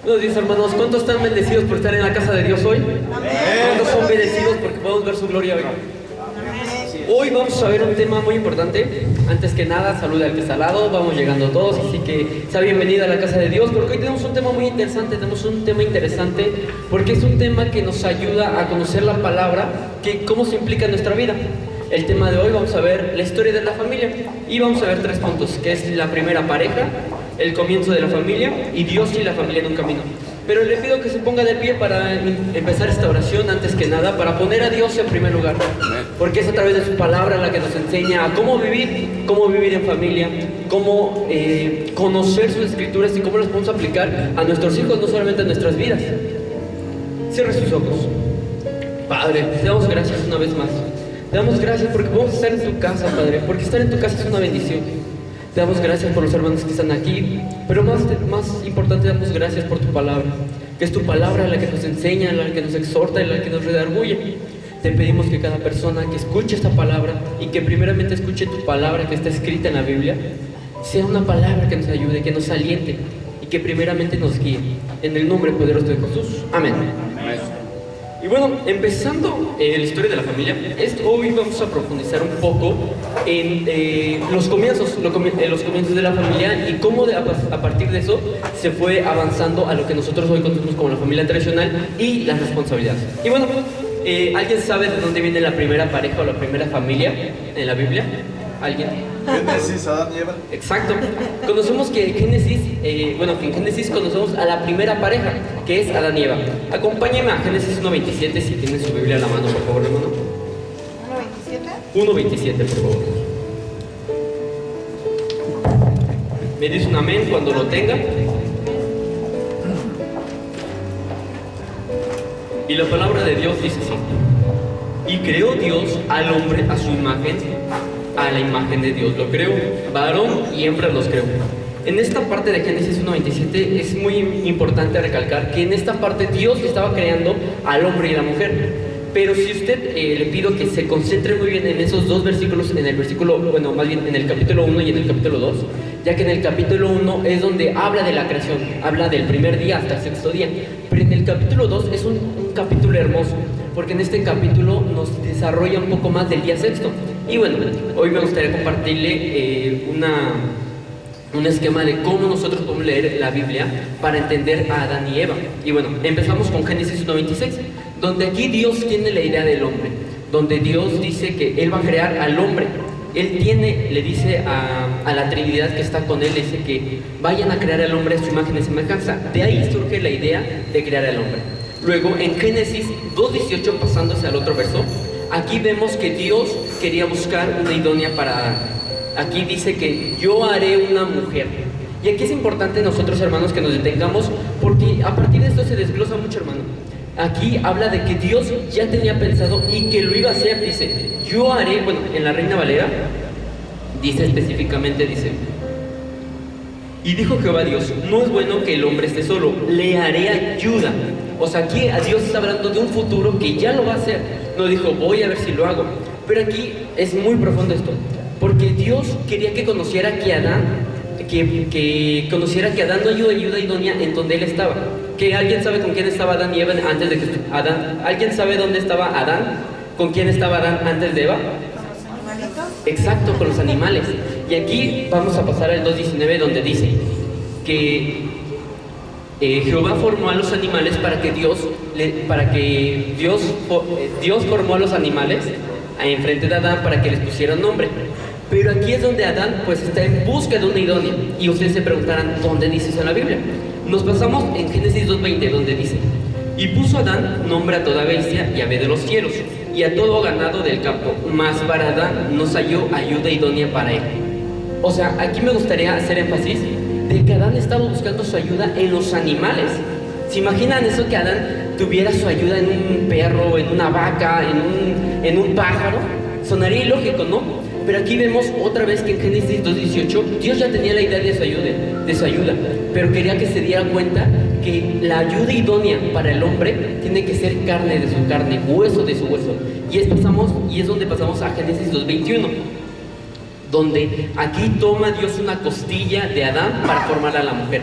Buenos días, hermanos. ¿Cuántos están bendecidos por estar en la casa de Dios hoy? ¿Cuántos son bendecidos porque podemos ver su gloria hoy? Hoy vamos a ver un tema muy importante. Antes que nada, saluda al que está al lado. Vamos llegando todos, así que sea bienvenida a la casa de Dios, porque hoy tenemos un tema muy interesante. Tenemos un tema interesante porque es un tema que nos ayuda a conocer la palabra, que cómo se implica en nuestra vida. El tema de hoy vamos a ver la historia de la familia y vamos a ver 3 puntos, que es la primera pareja, el comienzo de la familia y Dios y la familia en un camino. Pero le pido que se ponga de pie para empezar esta oración, antes que nada, para poner a Dios en primer lugar, porque es a través de su palabra la que nos enseña a cómo vivir en familia, cómo conocer sus escrituras y cómo las podemos aplicar a nuestros hijos, no solamente a nuestras vidas. Cierre sus ojos. Padre, te damos gracias una vez más. Te damos gracias porque podemos estar en tu casa, Padre, porque estar en tu casa es una bendición. Te damos gracias por los hermanos que están aquí, pero más importante, damos gracias por tu palabra, que es tu palabra la que nos enseña, la que nos exhorta y la que nos redarguye. Te pedimos que cada persona que escuche esta palabra y que primeramente escuche tu palabra que está escrita en la Biblia, sea una palabra que nos ayude, que nos aliente y que primeramente nos guíe. En el nombre poderoso de Jesús. Amén. Y bueno, empezando la historia de la familia, hoy vamos a profundizar un poco en los comienzos de la familia y cómo a partir de eso se fue avanzando a lo que nosotros hoy conocemos como la familia tradicional y las responsabilidades. Y bueno, ¿alguien sabe de dónde viene la primera pareja o la primera familia en la Biblia? ¿Alguien? Génesis, Adán y Eva. Exacto. Conocemos que en Génesis conocemos a la primera pareja, que es Adán y Eva. Acompáñenme a Génesis 1.27 si tienen su Biblia a la mano, por favor, hermano. ¿1.27? 1.27, por favor. Me dice un amén cuando lo tenga. Y la palabra de Dios dice así: y creó Dios al hombre a su imagen, a la imagen de Dios lo creó, varón y hembra los creó. En esta parte de Génesis 1.27 es muy importante recalcar que en esta parte Dios estaba creando al hombre y la mujer. Pero si usted le pido que se concentre muy bien en esos 2 versículos, en el capítulo 1 y en el capítulo 2, ya que en el capítulo 1 es donde habla de la creación, habla del primer día hasta el 6º día, pero en el capítulo 2 es un capítulo hermoso, porque en este capítulo nos desarrolla un poco más del día 6º. Y bueno, hoy me gustaría compartirle un esquema de cómo nosotros podemos leer la Biblia para entender a Adán y Eva. Y bueno, empezamos con Génesis 1.26, donde aquí Dios tiene la idea del hombre, donde Dios dice que Él va a crear al hombre. Él le dice a la Trinidad que está con Él, dice que vayan a crear al hombre a su imagen y semejanza. De ahí surge la idea de crear al hombre. Luego, en Génesis 2.18, pasándose al otro verso, aquí vemos que Dios quería buscar una idónea para Adán. Aquí dice que yo haré una mujer. Y aquí es importante nosotros, hermanos, que nos detengamos, porque a partir de esto se desglosa mucho, hermano. Aquí habla de que Dios ya tenía pensado y que lo iba a hacer. Dice, yo haré, en la Reina Valera, dice específicamente, dice, y dijo Jehová Dios, no es bueno que el hombre esté solo, le haré ayuda. O sea, aquí Dios está hablando de un futuro que ya lo va a hacer. No dijo, voy a ver si lo hago. Pero aquí es muy profundo esto, porque Dios quería que conociera que Adán no ayuda idónea en donde él estaba. Que alguien sabe con quién estaba Adán y Eva antes de que Adán. ¿Alguien sabe dónde estaba Adán? ¿Con quién estaba Adán antes de Eva? Exacto, con los animales. Y aquí vamos a pasar al 2.19, donde dice que Jehová formó a los animales Dios formó a los animales enfrente de Adán para que les pusieran nombre. Pero aquí es donde Adán pues está en busca de una idónea. Y ustedes se preguntarán, ¿dónde dice eso en la Biblia? Nos pasamos en Génesis 2.20, donde dice, y puso Adán nombre a toda bestia y ave de los cielos, y a todo ganado del campo, mas para Adán no se halló ayuda idónea para él. O sea, aquí me gustaría hacer énfasis de que Adán estaba buscando su ayuda en los animales. ¿Se imaginan eso, que Adán tuviera su ayuda en un perro, en una vaca, en un pájaro? Sonaría ilógico, ¿no? Pero aquí vemos otra vez que en Génesis 2.18 Dios ya tenía la idea de su ayuda, pero quería que se diera cuenta que la ayuda idónea para el hombre tiene que ser carne de su carne, hueso de su hueso. Y es donde pasamos a Génesis 2.21, donde aquí toma Dios una costilla de Adán para formar a la mujer.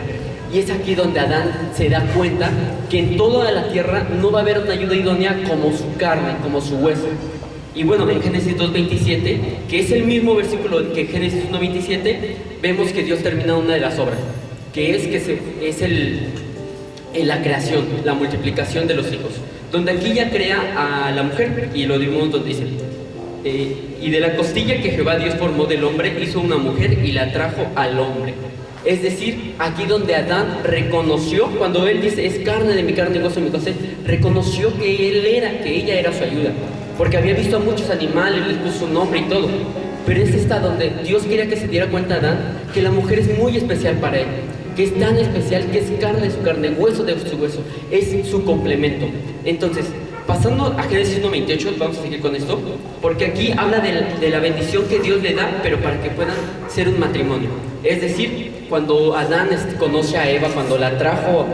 Y es aquí donde Adán se da cuenta que en toda la tierra no va a haber una ayuda idónea como su carne, como su hueso. Y bueno, en Génesis 2:27, que es el mismo versículo que Génesis 1:27, vemos que Dios termina una de las obras, que es la creación, la multiplicación de los hijos. Donde aquí ya crea a la mujer, y lo dimos donde dice, y de la costilla que Jehová Dios formó del hombre, hizo una mujer y la trajo al hombre. Es decir, aquí donde Adán reconoció, cuando él dice, es carne de mi carne y hueso de mi hueso, reconoció que ella era su ayuda. Porque había visto a muchos animales, les puso un nombre y todo. Pero es esta donde Dios quería que se diera cuenta Adán que la mujer es muy especial para él. Que es tan especial que es carne de su carne, hueso de su hueso. Es su complemento. Entonces, pasando a Génesis 1:28, vamos a seguir con esto. Porque aquí habla de la bendición que Dios le da, pero para que puedan ser un matrimonio. Es decir, cuando Adán conoce a Eva, cuando la trajo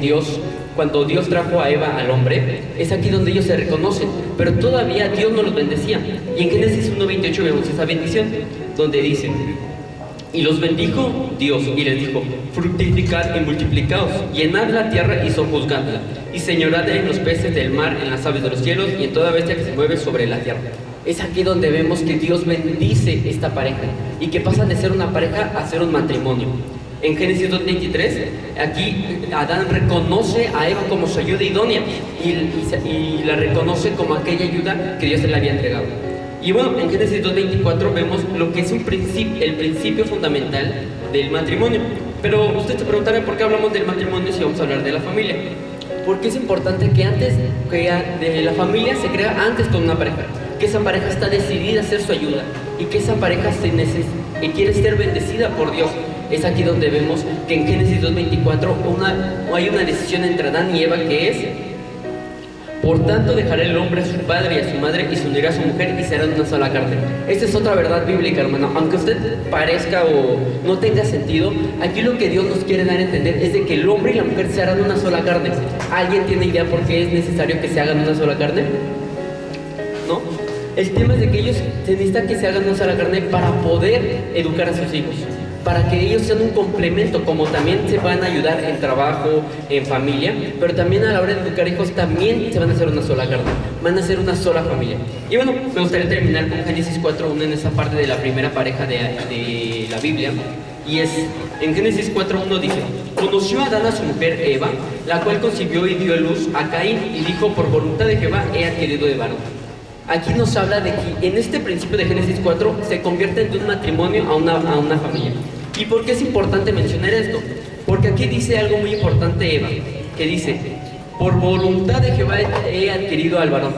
Dios, cuando Dios trajo a Eva al hombre, es aquí donde ellos se reconocen, pero todavía Dios no los bendecía. Y en Génesis 1:28 vemos esa bendición, donde dice, y los bendijo Dios, y les dijo, fructificad y multiplicaos, llenad la tierra y sojuzgadla, y señorad en los peces del mar, en las aves de los cielos, y en toda bestia que se mueve sobre la tierra. Es aquí donde vemos que Dios bendice esta pareja, y que pasan de ser una pareja a ser un matrimonio. En Génesis 2:23, aquí Adán reconoce a Eva como su ayuda idónea y la reconoce como aquella ayuda que Dios le había entregado. Y bueno, en Génesis 2:24 vemos lo que es el principio fundamental del matrimonio. Pero usted se preguntará por qué hablamos del matrimonio si vamos a hablar de la familia. Porque es importante que de la familia se crea antes con una pareja, que esa pareja está decidida a ser su ayuda y que esa pareja quiere ser bendecida por Dios. Es aquí donde vemos que en Génesis 2:24 hay una decisión entre Adán y Eva que es: por tanto dejará el hombre a su padre y a su madre y se unirá a su mujer y serán una sola carne. Esta es otra verdad bíblica, hermano. Aunque usted parezca o no tenga sentido, aquí lo que Dios nos quiere dar a entender es de que el hombre y la mujer se harán una sola carne. ¿Alguien tiene idea por qué es necesario que se hagan una sola carne? ¿No? El tema es de que ellos se necesitan que se hagan una sola carne para poder educar a sus hijos, para que ellos sean un complemento, como también se van a ayudar en trabajo, en familia, pero también a la hora de educar hijos también se van a hacer una sola carne, van a ser una sola familia. Y bueno, me gustaría terminar con Génesis 4:1 en esa parte de la primera pareja de la Biblia, y es, en Génesis 4:1 dice, conoció a Adán a su mujer Eva, la cual concibió y dio a luz a Caín, y dijo, por voluntad de Jehová he adquirido de varón. Aquí nos habla de que en este principio de Génesis 4 se convierte de un matrimonio a una familia. ¿Y por qué es importante mencionar esto? Porque aquí dice algo muy importante Eva, que dice, por voluntad de Jehová he adquirido al varón.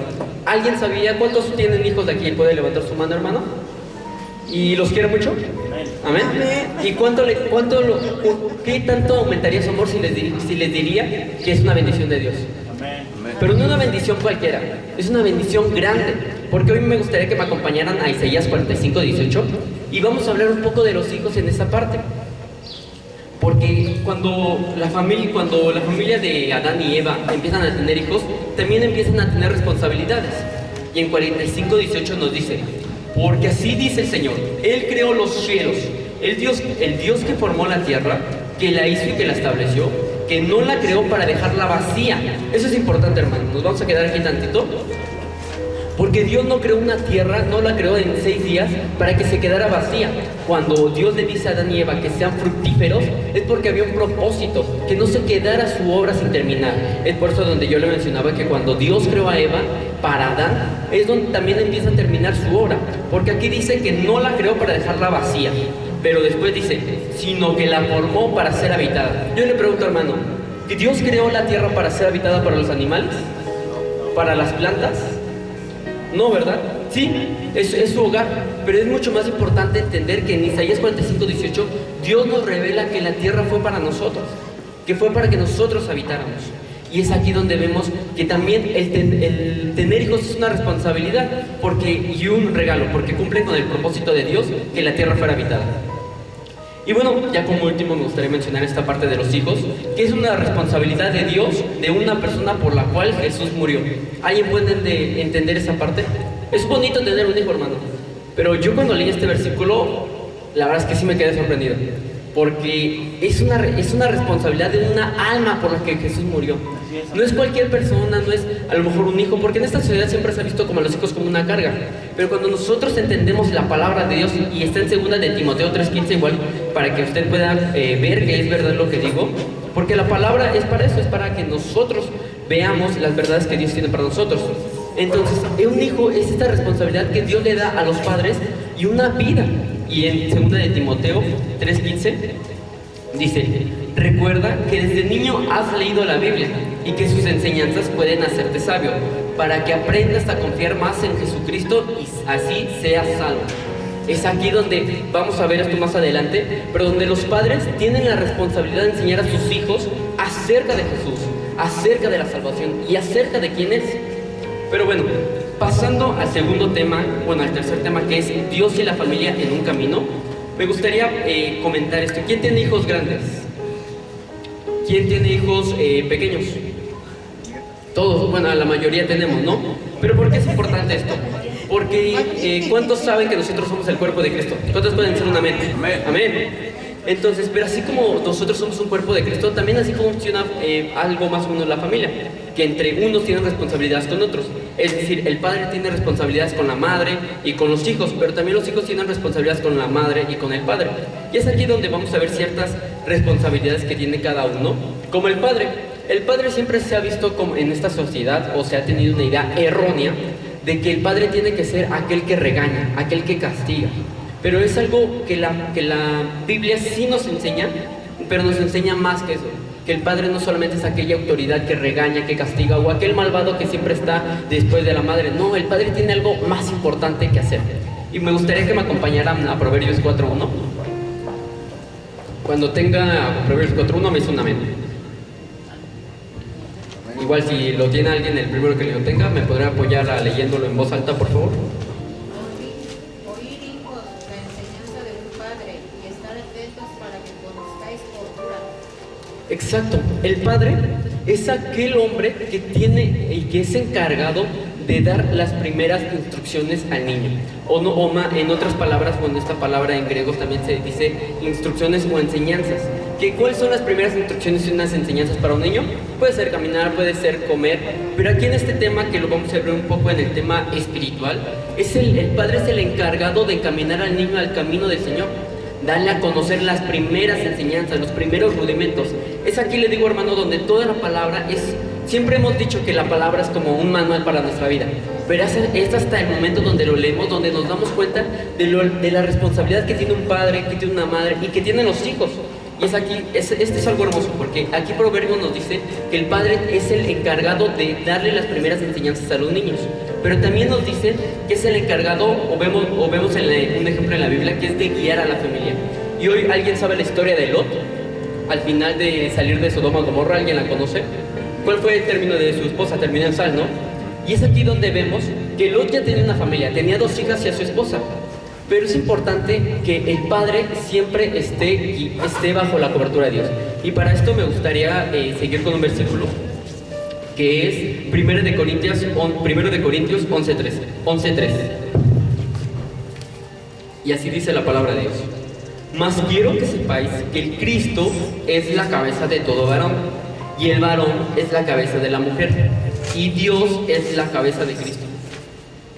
¿Alguien sabía cuántos tienen hijos de aquí? ¿Puede levantar su mano, hermano? ¿Y los quiere mucho? Amén. ¿Y qué tanto aumentaría su amor si les diría que es una bendición de Dios? Pero no una bendición cualquiera, es una bendición grande. Porque hoy me gustaría que me acompañaran a Isaías 45:18 y vamos a hablar un poco de los hijos en esa parte. Porque cuando la familia de Adán y Eva empiezan a tener hijos, también empiezan a tener responsabilidades. Y en 45:18 nos dice, porque así dice el Señor, Él creó los cielos, el Dios que formó la tierra, que la hizo y que la estableció, que no la creó para dejarla vacía. Eso es importante, hermano. Nos vamos a quedar aquí tantito. Porque Dios no creó una tierra, no la creó en 6 días para que se quedara vacía. Cuando Dios le dice a Adán y Eva que sean fructíferos, es porque había un propósito, que no se quedara su obra sin terminar. Es por eso donde yo le mencionaba que cuando Dios creó a Eva, para Adán, es donde también empieza a terminar su obra. Porque aquí dice que no la creó para dejarla vacía. Pero después dice, sino que la formó para ser habitada. Yo le pregunto, hermano, ¿Dios creó la tierra para ser habitada para los animales? ¿Para las plantas? No, ¿verdad? Sí, es su hogar, pero es mucho más importante entender que en Isaías 45:18 Dios nos revela que la tierra fue para nosotros, que fue para que nosotros habitáramos. Y es aquí donde vemos que también el tener hijos es una responsabilidad y un regalo, porque cumple con el propósito de Dios que la tierra fuera habitada. Y bueno, ya como último me gustaría mencionar esta parte de los hijos, que es una responsabilidad de Dios, de una persona por la cual Jesús murió. ¿Alguien puede entender esa parte? Es bonito tener un hijo, hermano, pero yo cuando leí este versículo, la verdad es que sí me quedé sorprendido. porque es una responsabilidad de una alma por la que Jesús murió. No es cualquier persona, no es a lo mejor un hijo, porque en esta sociedad siempre se ha visto como a los hijos como una carga. Pero cuando nosotros entendemos la palabra de Dios, y está en 2 de Timoteo 3:15 igual, para que usted pueda ver que es verdad lo que digo, porque la palabra es para eso, es para que nosotros veamos las verdades que Dios tiene para nosotros. Entonces, un hijo es esta responsabilidad que Dios le da a los padres y una vida. Y en 2 de Timoteo 3:15 dice: recuerda que desde niño has leído la Biblia y que sus enseñanzas pueden hacerte sabio, para que aprendas a confiar más en Jesucristo y así seas salvo. Es aquí donde vamos a ver esto más adelante, pero donde los padres tienen la responsabilidad de enseñar a sus hijos acerca de Jesús, acerca de la salvación y acerca de quién es. Pero bueno, pasando al segundo tema, bueno, al tercer tema, que es Dios y la familia en un camino, me gustaría comentar esto. ¿Quién tiene hijos grandes? ¿Quién tiene hijos pequeños? Todos, bueno, la mayoría tenemos, ¿no? Pero ¿por qué es importante esto? Porque ¿cuántos saben que nosotros somos el cuerpo de Cristo? ¿Cuántos pueden decir un amén? Amén. Amén. Entonces, pero así como nosotros somos un cuerpo de Cristo, también así funciona algo más o menos la familia, que entre unos tienen responsabilidades con otros. Es decir, el padre tiene responsabilidades con la madre y con los hijos, pero también los hijos tienen responsabilidades con la madre y con el padre. Y es aquí donde vamos a ver ciertas responsabilidades que tiene cada uno, como el padre. El padre siempre se ha visto como en esta sociedad, o se ha tenido una idea errónea de que el padre tiene que ser aquel que regaña, aquel que castiga. Pero es algo que la Biblia sí nos enseña, pero nos enseña más que eso. Que el padre no solamente es aquella autoridad que regaña, que castiga, o aquel malvado que siempre está después de la madre. No, el padre tiene algo más importante que hacer. Y me gustaría que me acompañaran a Proverbios 4:1. Cuando tenga Proverbios 4:1 me hizo un amén. Igual si lo tiene alguien, el primero que lo tenga, ¿me podrá apoyar leyéndolo en voz alta, por favor? Oír, hijos, la enseñanza de un padre y estar atentos para que conozcáis cordura. Exacto, el padre es aquel hombre que tiene y que es encargado de dar las primeras instrucciones al niño. En otras palabras, con esta palabra en griego también se dice instrucciones o enseñanzas. ¿Cuáles son las primeras instrucciones y unas enseñanzas para un niño? Puede ser caminar, puede ser comer, pero aquí en este tema, que lo vamos a ver un poco en el tema espiritual, el padre es el encargado de encaminar al niño al camino del Señor, darle a conocer las primeras enseñanzas, los primeros rudimentos. Es aquí, le digo, hermano, donde toda la palabra es... Siempre hemos dicho que la palabra es como un manual para nuestra vida, pero es hasta el momento donde lo leemos, donde nos damos cuenta de la responsabilidad que tiene un padre, que tiene una madre y que tienen los hijos. Y es aquí, este es algo hermoso, porque aquí Proverbios nos dice que el padre es el encargado de darle las primeras enseñanzas a los niños, pero también nos dice que es el encargado, o vemos un ejemplo en la Biblia, que es de guiar a la familia. Y hoy, ¿alguien sabe la historia de Lot? Al final de salir de Sodoma y Gomorra, ¿alguien la conoce? ¿Cuál fue el término de su esposa? Terminó en sal, ¿no? Y es aquí donde vemos que Lot ya tenía una familia, tenía 2 hijas y a su esposa. Pero es importante que el padre siempre esté bajo la cobertura de Dios. Y para esto me gustaría seguir con un versículo que es 1 de Corintios 11:3. Y así dice la palabra de Dios: mas quiero que sepáis que el Cristo es la cabeza de todo varón, y el varón es la cabeza de la mujer, y Dios es la cabeza de Cristo.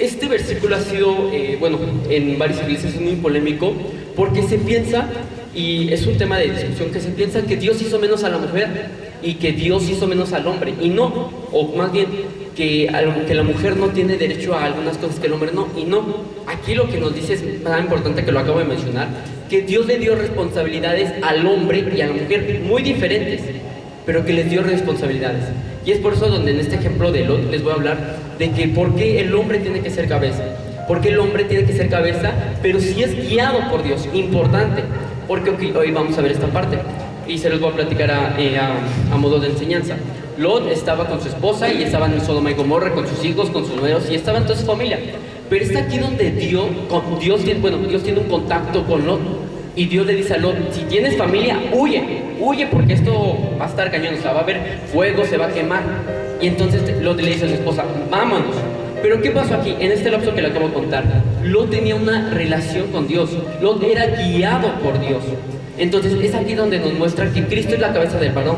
Este versículo ha sido, en varias iglesias es muy polémico, porque se piensa, y es un tema de discusión, que se piensa que Dios hizo menos a la mujer y que Dios hizo menos al hombre, y no, o más bien que la mujer no tiene derecho a algunas cosas que el hombre no, y no. Aquí lo que nos dice es tan importante, que lo acabo de mencionar, que Dios le dio responsabilidades al hombre y a la mujer muy diferentes, pero que les dio responsabilidades. Y es por eso donde en este ejemplo de Lot les voy a hablar de que por qué el hombre tiene que ser cabeza. Porque el hombre tiene que ser cabeza, pero si es guiado por Dios, importante. Porque hoy vamos a ver esta parte y se los voy a platicar a modo de enseñanza. Lot estaba con su esposa y estaban en Sodoma y Gomorra con sus hijos, con sus nueros, y estaban toda su familia. Pero está aquí donde Dios tiene un contacto con Lot. Y Dios le dice a Lot: si tienes familia, huye, porque esto va a estar cañón, o sea, va a haber fuego, se va a quemar. Y entonces Lot le dice a su esposa: vámonos. Pero ¿qué pasó aquí? En este lapso que le acabo de contar, Lot tenía una relación con Dios. Lot era guiado por Dios. Entonces es aquí donde nos muestra que Cristo es la cabeza del varón,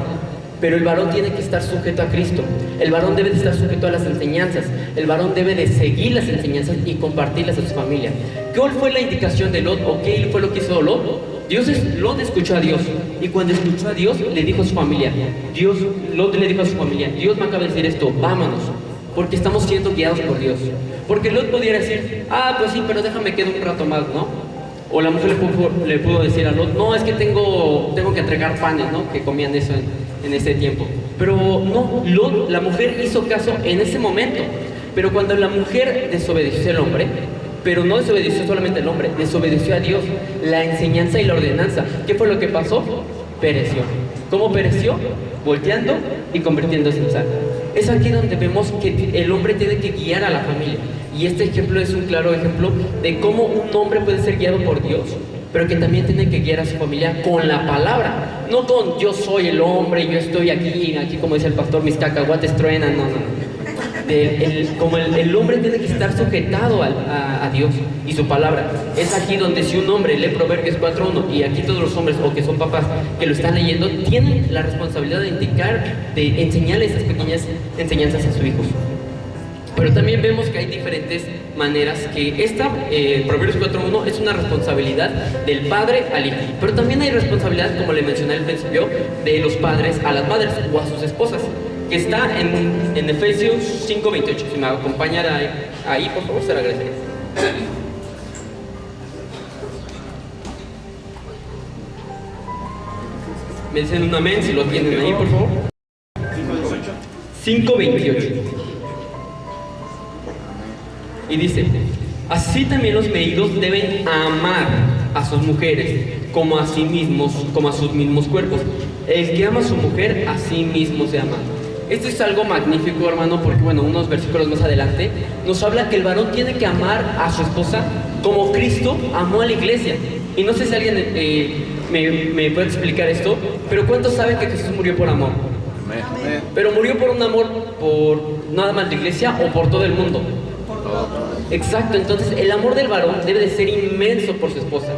pero el varón tiene que estar sujeto a Cristo. El varón debe de estar sujeto a las enseñanzas. El varón debe de seguir las enseñanzas y compartirlas a su familia. ¿Cuál fue la indicación de Lot o qué fue lo que hizo Lot? Lot escuchó a Dios, y cuando escuchó a Dios le dijo a su familia, Lot le dijo a su familia, Dios me acaba de decir esto, vámonos, porque estamos siendo guiados por Dios. Porque Lot pudiera decir, pues sí, pero déjame quedar un rato más, ¿no? O la mujer le pudo decir a Lot, no, es que tengo que entregar panes, ¿no? Que comían eso en ese tiempo. Pero no, Lot, la mujer hizo caso en ese momento. Pero cuando la mujer desobedeció al hombre, pero no desobedeció solamente al hombre, desobedeció a Dios, la enseñanza y la ordenanza. ¿Qué fue lo que pasó? Pereció. ¿Cómo pereció? Volteando y convirtiéndose en sal. Es aquí donde vemos que el hombre tiene que guiar a la familia. Y este ejemplo es un claro ejemplo de cómo un hombre puede ser guiado por Dios, pero que también tiene que guiar a su familia con la palabra. No con yo soy el hombre, yo estoy aquí como dice el pastor, mis cacahuates truenan, no. Como el hombre tiene que estar sujetado a Dios y su palabra. Es aquí donde si un hombre lee Proverbios 4:1, y aquí todos los hombres o que son papás que lo están leyendo tienen la responsabilidad de indicar, de enseñarle esas pequeñas enseñanzas a sus hijos. Pero también vemos que hay diferentes maneras que Proverbios 4:1 es una responsabilidad del padre al hijo. Pero también hay responsabilidad, como le mencioné al principio, de los padres a las madres o a sus esposas, que está en Efesios 5:28. Si me acompañara ahí, por favor, se lo agradecería. Me dicen un amén si lo tienen ahí, por favor. 5:28. Y dice, así también los maridos deben amar a sus mujeres como a sí mismos, como a sus mismos cuerpos. El que ama a su mujer, a sí mismo se ama. Esto es algo magnífico, hermano, porque unos versículos más adelante nos habla que el varón tiene que amar a su esposa como Cristo amó a la iglesia. Y no sé si alguien me puede explicar esto, pero ¿cuántos saben que Jesús murió por amor? Pero murió por un amor por nada más la iglesia o por todo el mundo. Exacto, entonces el amor del varón debe de ser inmenso por su esposa.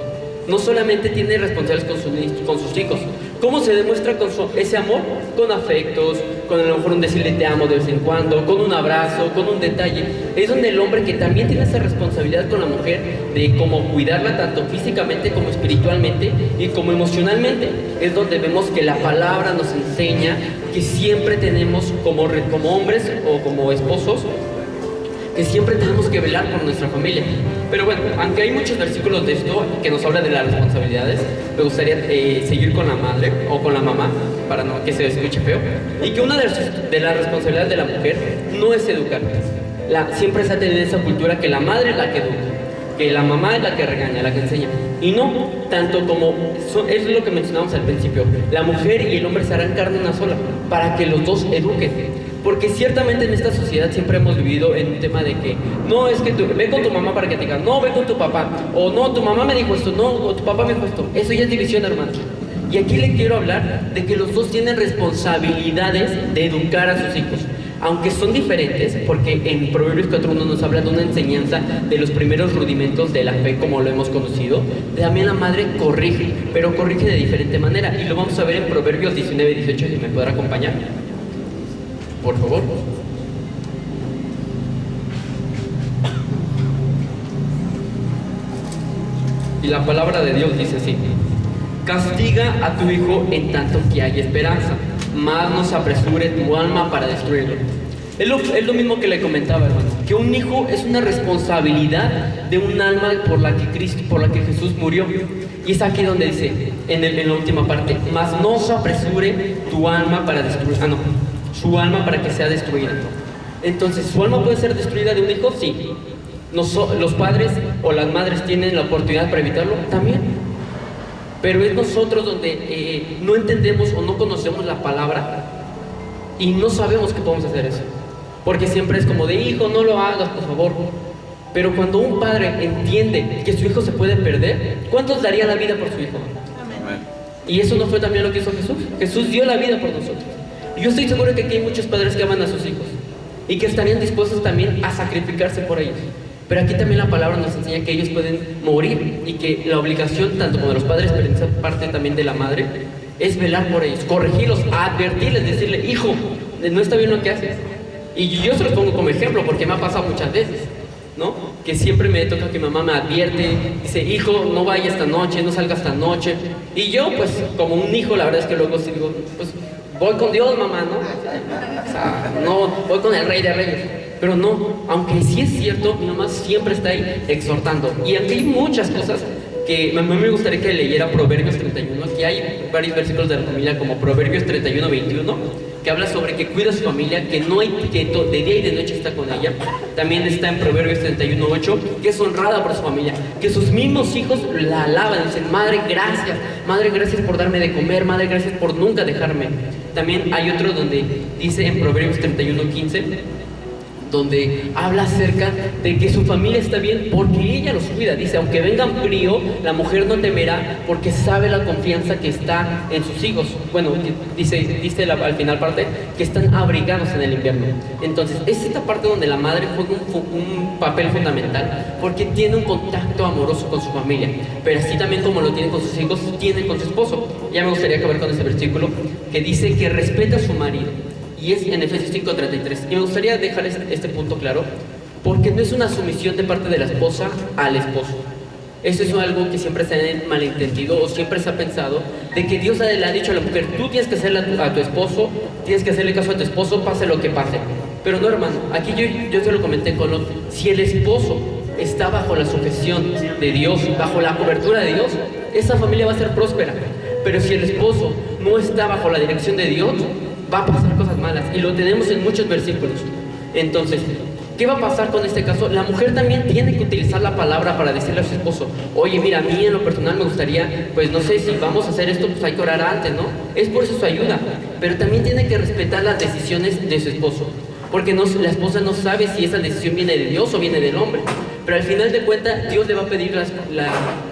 No solamente tiene responsabilidades con sus hijos. ¿Cómo se demuestra ese amor? Con afectos, con a lo mejor un decirle te amo de vez en cuando, con un abrazo, con un detalle. Es donde el hombre, que también tiene esa responsabilidad con la mujer de cómo cuidarla tanto físicamente como espiritualmente y como emocionalmente, es donde vemos que la palabra nos enseña que siempre tenemos como hombres o como esposos, que siempre tenemos que velar por nuestra familia. Pero aunque hay muchos versículos de esto que nos hablan de las responsabilidades, me gustaría seguir con la madre o con la mamá, para no que se escuche feo. Y que una de las responsabilidades de la mujer no es educar. Siempre se ha tenido esa cultura que la madre es la que educa, que la mamá es la que regaña, la que enseña. Y no, tanto como, es lo que mencionamos al principio, la mujer y el hombre se harán carne una sola, para que los dos eduquen. Porque ciertamente en esta sociedad siempre hemos vivido en un tema de que no, es que ve con tu mamá para que te diga, no, ve con tu papá, o no, tu mamá me dijo esto, no, o tu papá me dijo esto. Eso ya es división, hermano. Y aquí le quiero hablar de que los dos tienen responsabilidades de educar a sus hijos, aunque son diferentes, porque en Proverbios 4:1 nos habla de una enseñanza de los primeros rudimentos de la fe como lo hemos conocido. También la madre corrige, pero corrige de diferente manera, y lo vamos a ver en Proverbios 19:18, si me podrá acompañar, por favor. Y la palabra de Dios dice así: castiga a tu hijo en tanto que hay esperanza, mas no se apresure tu alma para destruirlo. Es lo mismo que le comentaba, hermano, que un hijo es una responsabilidad de un alma por la que Jesús murió. Y es aquí donde dice, en la última parte, mas no se apresure tu alma para destruir, su alma para que sea destruida. Entonces, ¿su alma puede ser destruida de un hijo? Sí. ¿Los padres o las madres tienen la oportunidad para evitarlo? También. Pero es nosotros donde no entendemos o no conocemos la palabra y no sabemos que podemos hacer eso. Porque siempre es como de, hijo, no lo hagas, por favor. Pero cuando un padre entiende que su hijo se puede perder, ¿cuántos daría la vida por su hijo? Amén. Y eso no fue también lo que hizo Jesús. Jesús dio la vida por nosotros. Yo estoy seguro que aquí hay muchos padres que aman a sus hijos y que estarían dispuestos también a sacrificarse por ellos. Pero aquí también la palabra nos enseña que ellos pueden morir y que la obligación, tanto como de los padres, pero en esa parte también de la madre, es velar por ellos, corregirlos, advertirles, decirle, hijo, no está bien lo que haces. Y yo se los pongo como ejemplo porque me ha pasado muchas veces, ¿no? Que siempre me toca que mi mamá me advierte, dice, hijo, no vaya esta noche, no salga esta noche. Y yo, pues, como un hijo, la verdad es que luego sí digo, pues, voy con Dios, mamá, ¿no? O sea, no, voy con el Rey de Reyes. Pero no, aunque sí es cierto, mi mamá siempre está ahí exhortando. Y aunque hay muchas cosas que a mí me gustaría que leyera Proverbios 31, que hay varios versículos de la familia como Proverbios 31, 21, que habla sobre que cuida a su familia, que no hay que de día y de noche está con ella. También está en Proverbios 31, 8, que es honrada por su familia, que sus mismos hijos la alaban, dicen, madre, gracias por darme de comer, madre, gracias por nunca dejarme. También hay otro donde dice en Proverbios 31, 15, donde habla acerca de que su familia está bien porque ella los cuida. Dice, aunque vengan frío, la mujer no temerá porque sabe la confianza que está en sus hijos. Bueno, dice al final parte, que están abrigados en el invierno. Entonces, es esta parte donde la madre juega un papel fundamental porque tiene un contacto amoroso con su familia. Pero así también como lo tiene con sus hijos, tiene con su esposo. Ya me gustaría acabar con ese versículo que dice que respeta a su marido. Y es en Efesios 5:33. Y me gustaría dejar este punto claro, porque no es una sumisión de parte de la esposa al esposo. Eso es algo que siempre se ha malentendido o siempre se ha pensado, de que Dios le ha dicho a la mujer, tú tienes que hacerle a tu esposo, tienes que hacerle caso a tu esposo, pase lo que pase. Pero no, hermano, aquí yo se lo comenté con Lot, si el esposo está bajo la sujeción de Dios, bajo la cobertura de Dios, esa familia va a ser próspera. Pero si el esposo no está bajo la dirección de Dios, va a pasar cosas malas, y lo tenemos en muchos versículos. Entonces, ¿qué va a pasar con este caso? La mujer también tiene que utilizar la palabra para decirle a su esposo, oye, mira, a mí en lo personal me gustaría, pues no sé, si vamos a hacer esto, pues hay que orar antes, ¿no? Es por eso su ayuda, pero también tiene que respetar las decisiones de su esposo, porque la esposa no sabe si esa decisión viene de Dios o viene del hombre. Pero al final de cuentas, Dios le va a pedir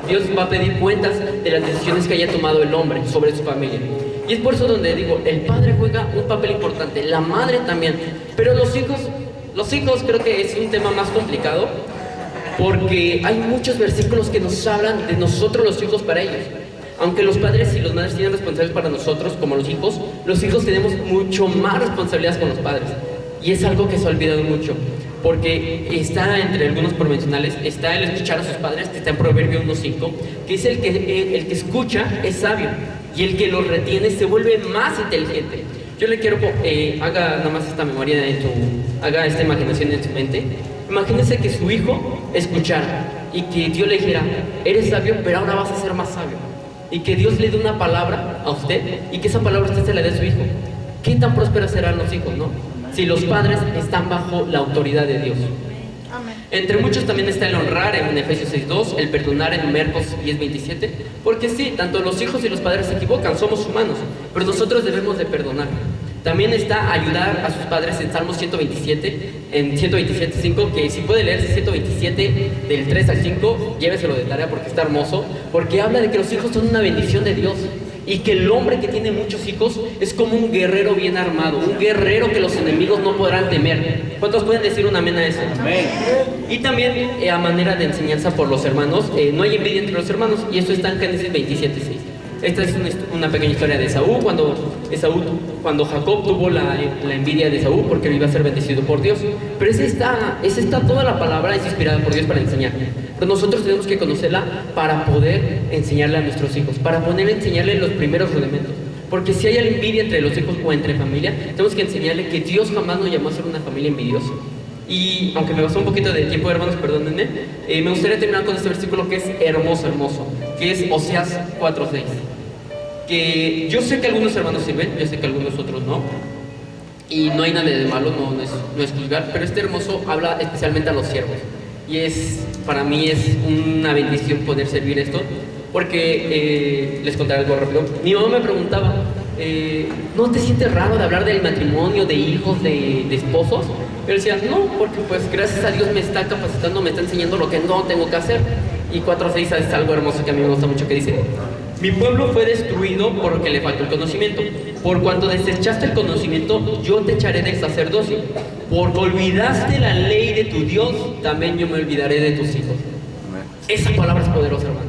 Dios va a pedir cuentas de las decisiones que haya tomado el hombre sobre su familia. Y es por eso donde digo, el padre juega un papel importante, la madre también. Pero los hijos creo que es un tema más complicado, porque hay muchos versículos que nos hablan de nosotros los hijos para ellos. Aunque los padres y las madres tienen responsabilidades para nosotros, como los hijos tenemos mucho más responsabilidades con los padres. Y es algo que se ha olvidado mucho, porque está entre algunos provencionales, está el escuchar a sus padres, que está en Proverbio 1:5, que dice el que escucha es sabio, y el que lo retiene se vuelve más inteligente. Yo le quiero, haga nada más esta memoria haga esta imaginación en su mente. Imagínese que su hijo escuchara, y que Dios le dijera, eres sabio, pero ahora vas a ser más sabio. Y que Dios le dé una palabra a usted, y que esa palabra usted se la dé a su hijo. ¿Qué tan prósperos serán los hijos, no? Si los padres están bajo la autoridad de Dios. Amén. Entre muchos también está el honrar en Efesios 6:2, el perdonar en Marcos 10:27, porque sí, tanto los hijos y los padres se equivocan, somos humanos, pero nosotros debemos de perdonar. También está ayudar a sus padres en Salmos 127, en 127:5, que si puede leerse 127 del 3 al 5, lléveselo de tarea porque está hermoso, porque habla de que los hijos son una bendición de Dios. Y que el hombre que tiene muchos hijos es como un guerrero bien armado, un guerrero que los enemigos no podrán temer. ¿Cuántos pueden decir un amén a eso? Amén. Y también a manera de enseñanza por los hermanos, no hay envidia entre los hermanos, y eso está en Génesis 27:6. Esta es una pequeña historia de Esaú, cuando Jacob tuvo la envidia de Esaú porque iba a ser bendecido por Dios. Pero esa está toda la palabra, es inspirada por Dios para enseñar. Pero nosotros tenemos que conocerla para poder enseñarle a nuestros hijos, para poder enseñarle los primeros rudimentos. Porque si hay envidia entre los hijos o entre familia, tenemos que enseñarle que Dios jamás nos llamó a ser una familia envidiosa. Y aunque me pasó un poquito de tiempo, hermanos, perdónenme, me gustaría terminar con este versículo que es hermoso, que es Oseas 4:6. Que yo sé que algunos hermanos sí ven, yo sé que algunos otros no, y no hay nada de malo, no es juzgar, pero este hermoso habla especialmente a los siervos. Y para mí es una bendición poder servir esto, porque les contaré algo rápido. Mi mamá me preguntaba, ¿no te sientes raro de hablar del matrimonio, de hijos, de esposos? Yo decía, no, porque pues gracias a Dios me está capacitando, me está enseñando lo que no tengo que hacer. Y 4:6 es algo hermoso que a mí me gusta mucho, que dice, mi pueblo fue destruido porque le faltó el conocimiento. por cuanto desechaste el conocimiento, yo te echaré del sacerdocio. Porque olvidaste la ley de tu Dios, también yo me olvidaré de tus hijos. Esa palabra es poderosa, hermano.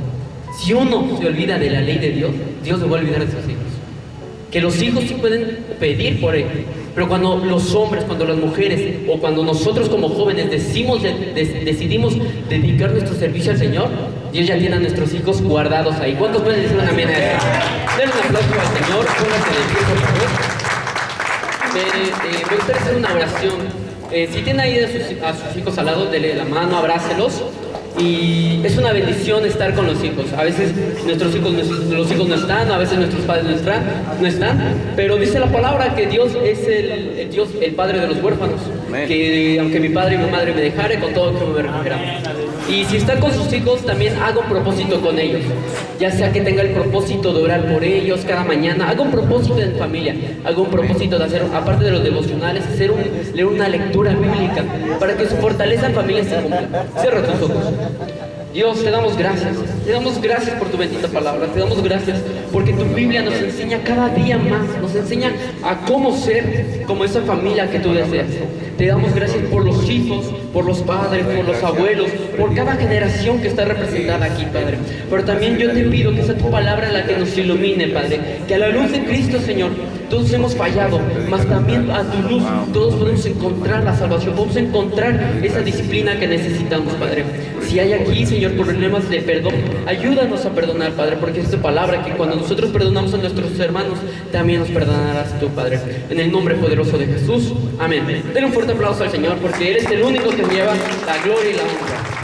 Si uno se olvida de la ley de Dios, Dios se va a olvidar de sus hijos. Que los hijos sí pueden pedir por él, pero cuando los hombres, cuando las mujeres o cuando nosotros como jóvenes decidimos dedicar nuestro servicio al Señor, Dios ya tiene a nuestros hijos guardados ahí. ¿Cuántos pueden decir un amén a eso? Denle un aplauso al Señor, pónganse de pie, por favor. Me gustaría hacer una oración. Si tienen ahí a sus hijos al lado, denle la mano, abrácelos. Y es una bendición estar con los hijos. A veces los hijos no están, a veces nuestros padres no están, pero dice la palabra que Dios es el Padre de los huérfanos. Que aunque mi padre y mi madre me dejare, con todo que me recogerán. Y si está con sus hijos, también haga un propósito con ellos. Ya sea que tenga el propósito de orar por ellos cada mañana, haga un propósito en familia, haga un propósito de hacer, aparte de los devocionales, leer una lectura bíblica para que su fortaleza en familia se cumpla. Cierra tus ojos. Dios, te damos gracias por tu bendita palabra, te damos gracias porque tu Biblia nos enseña cada día más, nos enseña a cómo ser como esa familia que tú deseas. Te damos gracias por los hijos, por los padres, por los abuelos, por cada generación que está representada aquí, Padre. Pero también yo te pido que sea tu palabra la que nos ilumine, Padre, que a la luz de Cristo, Señor, todos hemos fallado, mas también a tu luz todos podemos encontrar la salvación, podemos encontrar esa disciplina que necesitamos, Padre. Si hay aquí, Señor, problemas de perdón, ayúdanos a perdonar, Padre, porque es tu palabra que cuando nosotros perdonamos a nuestros hermanos, también nos perdonarás tú, Padre. En el nombre poderoso de Jesús, amén. Denle un fuerte aplauso al Señor, porque eres el único que lleva la gloria y la honra.